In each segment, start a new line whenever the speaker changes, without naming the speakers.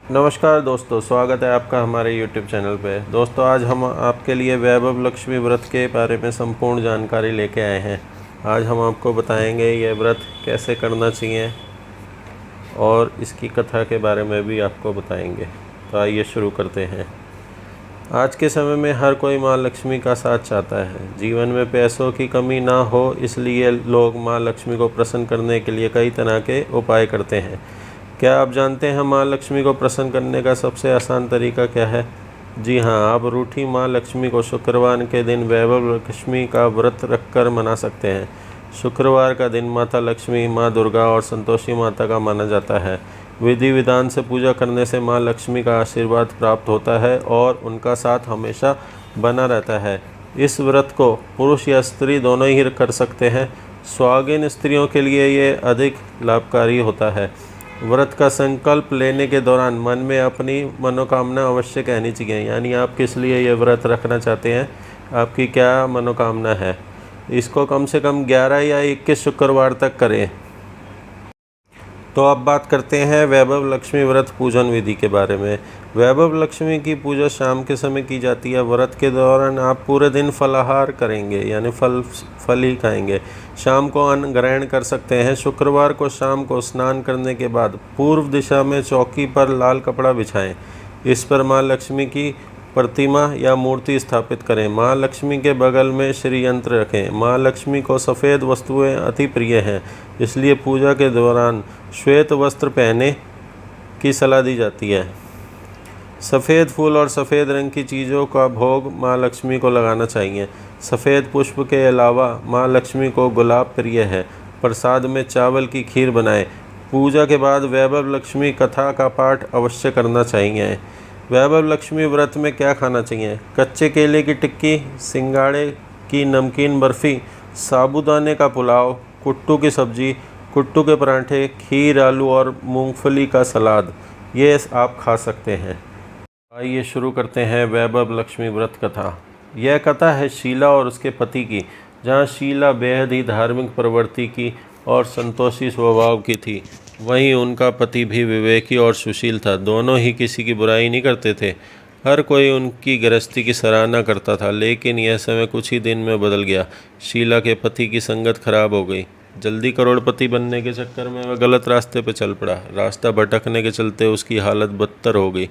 नमस्कार दोस्तों, स्वागत है आपका हमारे YouTube चैनल पे। दोस्तों, आज हम आपके लिए वैभव लक्ष्मी व्रत के बारे में संपूर्ण जानकारी लेके आए हैं। आज हम आपको बताएंगे ये व्रत कैसे करना चाहिए और इसकी कथा के बारे में भी आपको बताएंगे। तो आइए शुरू करते हैं। आज के समय में हर कोई माँ लक्ष्मी का साथ चाहता है। जीवन में पैसों की कमी ना हो, इसलिए लोग माँ लक्ष्मी को प्रसन्न करने के लिए कई तरह के उपाय करते हैं। क्या आप जानते हैं माँ लक्ष्मी को प्रसन्न करने का सबसे आसान तरीका क्या है? जी हाँ, आप रूठी माँ लक्ष्मी को शुक्रवार के दिन वैभव लक्ष्मी का व्रत रखकर मना सकते हैं। शुक्रवार का दिन माता लक्ष्मी, माँ दुर्गा और संतोषी माता का माना जाता है। विधि विधान से पूजा करने से माँ लक्ष्मी का आशीर्वाद प्राप्त होता है और उनका साथ हमेशा बना रहता है। इस व्रत को पुरुष या स्त्री दोनों ही कर सकते हैं। सुहागिन स्त्रियों के लिए ये अधिक लाभकारी होता है। व्रत का संकल्प लेने के दौरान मन में अपनी मनोकामना अवश्य कहनी चाहिए। यानी आप किस लिए ये व्रत रखना चाहते हैं, आपकी क्या मनोकामना है। इसको कम से कम 11 या 21 शुक्रवार तक करें। तो अब बात करते हैं वैभव लक्ष्मी व्रत पूजन विधि के बारे में। वैभव लक्ष्मी की पूजा शाम के समय की जाती है। व्रत के दौरान आप पूरे दिन फलाहार करेंगे, यानी फल ही खाएंगे। शाम को अन्न ग्रहण कर सकते हैं। शुक्रवार को शाम को स्नान करने के बाद पूर्व दिशा में चौकी पर लाल कपड़ा बिछाएं। इस पर माँ लक्ष्मी की प्रतिमा या मूर्ति स्थापित करें। माँ लक्ष्मी के बगल में श्री यंत्र रखें। माँ लक्ष्मी को सफ़ेद वस्तुएं अति प्रिय हैं, इसलिए पूजा के दौरान श्वेत वस्त्र पहने की सलाह दी जाती है। सफ़ेद फूल और सफ़ेद रंग की चीज़ों का भोग माँ लक्ष्मी को लगाना चाहिए। सफ़ेद पुष्प के अलावा माँ लक्ष्मी को गुलाब प्रिय है। प्रसाद में चावल की खीर बनाएं। पूजा के बाद वैभव लक्ष्मी कथा का पाठ अवश्य करना चाहिए। वैभव लक्ष्मी व्रत में क्या खाना चाहिए? कच्चे केले की टिक्की, सिंगाड़े की नमकीन बर्फ़ी, साबूदाने का पुलाव, कुट्टू की सब्ज़ी, कुट्टू के पराठे, खीर, आलू और मूंगफली का सलाद, ये आप खा सकते हैं। आइए शुरू करते हैं वैभव लक्ष्मी व्रत कथा। यह कथा है शीला और उसके पति की, जहाँ शीला बेहद ही धार्मिक प्रवृत्ति की और संतोषी स्वभाव की थी। वहीं उनका पति भी विवेकी और सुशील था। दोनों ही किसी की बुराई नहीं करते थे। हर कोई उनकी गृहस्थी की सराहना करता था। लेकिन यह समय कुछ ही दिन में बदल गया। शीला के पति की संगत खराब हो गई। जल्दी करोड़पति बनने के चक्कर में वह गलत रास्ते पर चल पड़ा। रास्ता भटकने के चलते उसकी हालत बदतर हो गई।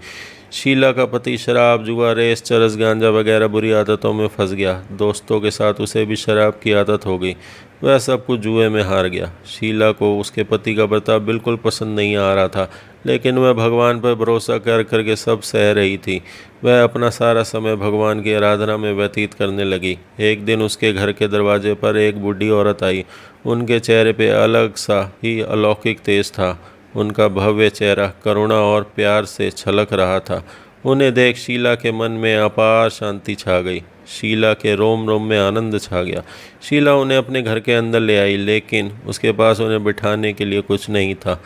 शीला का पति शराब, जुआ, रेस, चरस, गांजा वगैरह बुरी आदतों में फंस गया। दोस्तों के साथ उसे भी शराब की आदत हो गई। वह सब कुछ जुए में हार गया। शीला को उसके पति का बर्ताव बिल्कुल पसंद नहीं आ रहा था, लेकिन वह भगवान पर भरोसा कर करके सब सह रही थी। वह अपना सारा समय भगवान की आराधना में व्यतीत करने लगी। एक दिन उसके घर के दरवाजे पर एक बूढ़ी औरत आई। उनके चेहरे पे अलग सा ही अलौकिक तेज था। उनका भव्य चेहरा करुणा और प्यार से छलक रहा था। उन्हें देख शीला के मन में अपार शांति छा गई। शीला के रोम रोम में आनंद छा गया। शीला उन्हें अपने घर के अंदर ले आई, लेकिन उसके पास उन्हें बिठाने के लिए कुछ नहीं था।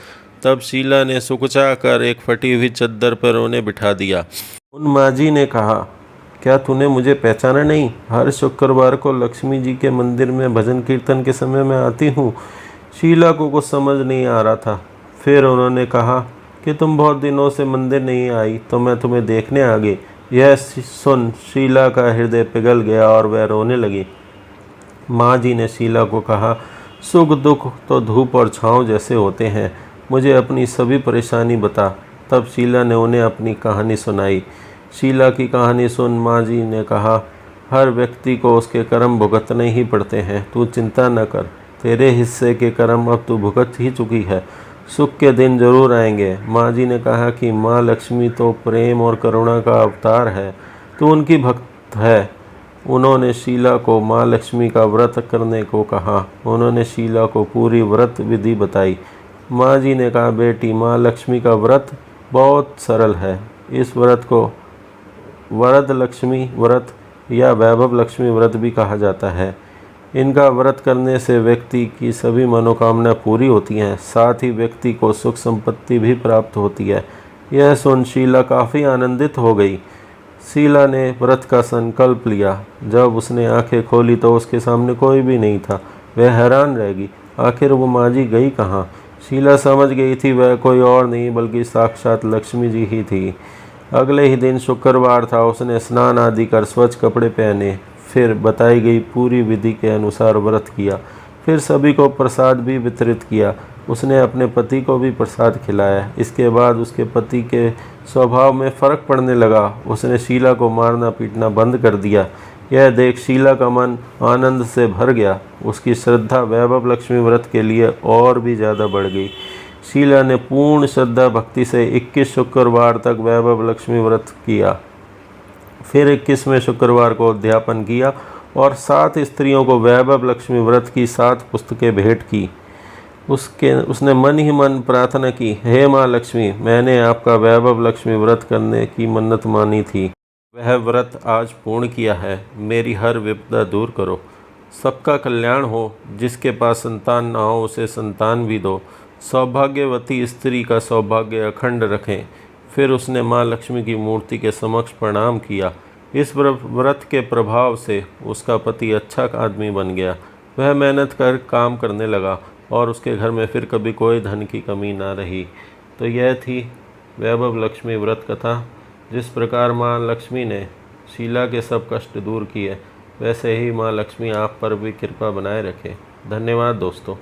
तब शीला ने सुकुचा कर एक फटी हुई चद्दर पर उन्हें बिठा दिया। उन माजी ने कहा, क्या तूने मुझे पहचाना नहीं? हर शुक्रवार को लक्ष्मी जी के मंदिर में भजन कीर्तन के समय मैं आती हूँ। शीला को कुछ समझ नहीं आ रहा था। फिर उन्होंने कहा कि तुम बहुत दिनों से मंदिर नहीं आई, तो मैं तुम्हें देखने आ गई। यह सुन शीला का हृदय पिघल गया और वह रोने लगी। माँ जी ने शीला को कहा, सुख दुख तो धूप और छाँव जैसे होते हैं, मुझे अपनी सभी परेशानी बता। तब शीला ने उन्हें अपनी कहानी सुनाई। शीला की कहानी सुन माँ जी ने कहा, हर व्यक्ति को उसके कर्म भुगतने ही पड़ते हैं। तू चिंता न कर, तेरे हिस्से के कर्म अब तू भुगत ही चुकी है। सुख के दिन जरूर आएंगे। माँ जी ने कहा कि माँ लक्ष्मी तो प्रेम और करुणा का अवतार है, तू उनकी भक्त है। उन्होंने शीला को माँ लक्ष्मी का व्रत करने को कहा। उन्होंने शीला को पूरी व्रत विधि बताई। माँ जी ने कहा, बेटी, माँ लक्ष्मी का व्रत बहुत सरल है। इस व्रत को वरद लक्ष्मी व्रत या वैभव लक्ष्मी व्रत भी कहा जाता है। इनका व्रत करने से व्यक्ति की सभी मनोकामना पूरी होती हैं, साथ ही व्यक्ति को सुख संपत्ति भी प्राप्त होती है। यह सुन शीला काफ़ी आनंदित हो गई। शीला ने व्रत का संकल्प लिया। जब उसने आंखें खोली तो उसके सामने कोई भी नहीं था। वह हैरान रह गई, आखिर वो माँ जी गई कहाँ? शीला समझ गई थी वह कोई और नहीं बल्कि साक्षात लक्ष्मी जी ही थी। अगले ही दिन शुक्रवार था। उसने स्नान आदि कर स्वच्छ कपड़े पहने, फिर बताई गई पूरी विधि के अनुसार व्रत किया। फिर सभी को प्रसाद भी वितरित किया। उसने अपने पति को भी प्रसाद खिलाया। इसके बाद उसके पति के स्वभाव में फर्क पड़ने लगा। उसने शीला को मारना पीटना बंद कर दिया। यह देख शीला का मन आनंद से भर गया। उसकी श्रद्धा वैभव लक्ष्मी व्रत के लिए और भी ज़्यादा बढ़ गई। शीला ने पूर्ण श्रद्धा भक्ति से 21 शुक्रवार तक वैभव लक्ष्मी व्रत किया। फिर 21वें शुक्रवार को उद्यापन किया और 7 स्त्रियों को वैभव लक्ष्मी व्रत की 7 पुस्तकें भेंट की। उसने मन ही मन प्रार्थना की, हे माँ लक्ष्मी, मैंने आपका वैभव लक्ष्मी व्रत करने की मन्नत मानी थी। वह व्रत आज पूर्ण किया है। मेरी हर विपदा दूर करो। सबका कल्याण हो। जिसके पास संतान ना हो उसे संतान भी दो। सौभाग्यवती स्त्री का सौभाग्य अखंड रखें। फिर उसने माँ लक्ष्मी की मूर्ति के समक्ष प्रणाम किया। इस व्रत के प्रभाव से उसका पति अच्छा आदमी बन गया। वह मेहनत कर काम करने लगा और उसके घर में फिर कभी कोई धन की कमी ना रही। तो यह थी वैभव लक्ष्मी व्रत कथा। जिस प्रकार माँ लक्ष्मी ने शीला के सब कष्ट दूर किए, वैसे ही माँ लक्ष्मी आप पर भी कृपा बनाए रखे। धन्यवाद दोस्तों।